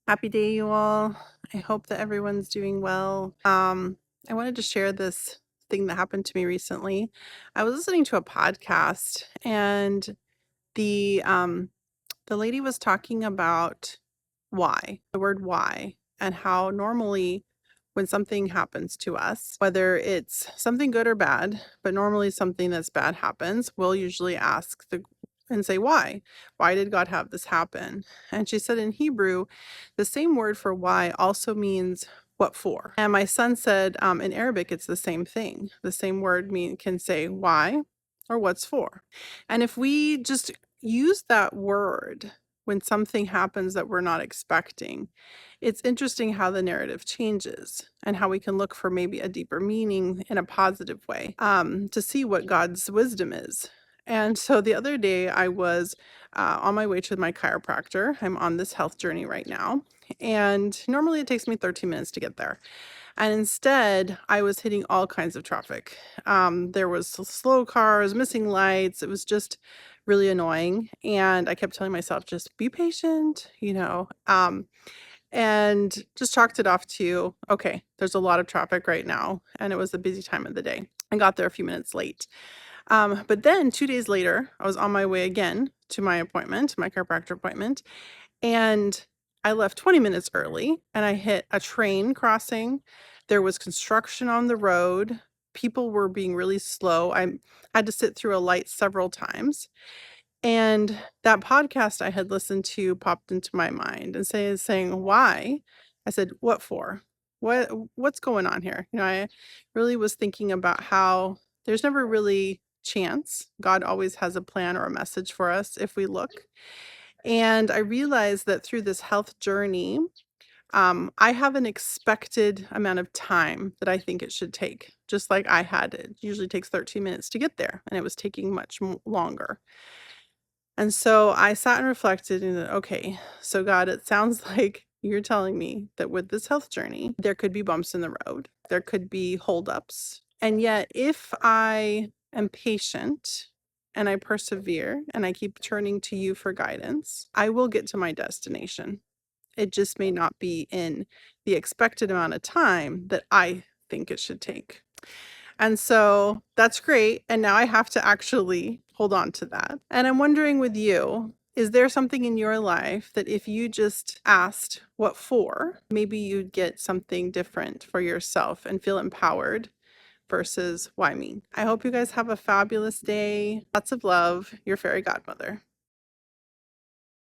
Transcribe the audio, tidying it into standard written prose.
Happy day, you all. I hope that everyone's doing well. I wanted to share this thing that happened to me recently. I was listening to a podcast, and the lady was talking about why, the word why, and how normally when something happens to us, whether it's something good or bad, but normally something that's bad happens, we'll usually ask and say, why? Why did God have this happen? And she said in Hebrew, the same word for why also means what for. And my son said in Arabic, it's the same thing. The same word can say why or what's for. And if we just use that word when something happens that we're not expecting, it's interesting how the narrative changes and how we can look for maybe a deeper meaning in a positive way to see what God's wisdom is. And so the other day I was on my way to my chiropractor. I'm on this health journey right now. And normally it takes me 13 minutes to get there. And instead, I was hitting all kinds of traffic. There was slow cars, missing lights. It was just really annoying. And I kept telling myself, just be patient, and just chalked it off to, okay, there's a lot of traffic right now. And it was a busy time of the day. I got there a few minutes late. But then 2 days later, I was on my way again to my appointment, my chiropractor appointment. And I left 20 minutes early and I hit a train crossing. There was construction on the road. People were being really slow. I had to sit through a light several times. And that podcast I had listened to popped into my mind and saying, why? I said, what for? What's going on here? I really was thinking about how there's never really chance. God always has a plan or a message for us if we look. And I realized that through this health journey, I have an expected amount of time that I think it should take. Just like I had, it usually takes 13 minutes to get there, and it was taking much longer. And so I sat and reflected and said, okay, so God, it sounds like you're telling me that with this health journey, there could be bumps in the road, there could be holdups. And yet, if I am patient and I persevere and I keep turning to you for guidance, I will get to my destination. It just may not be in the expected amount of time that I think it should take. And so that's great. And now I have to actually hold on to that. And I'm wondering with you, is there something in your life that if you just asked what for, maybe you'd get something different for yourself and feel empowered versus why me? I hope you guys have a fabulous day. Lots of love, your fairy godmother.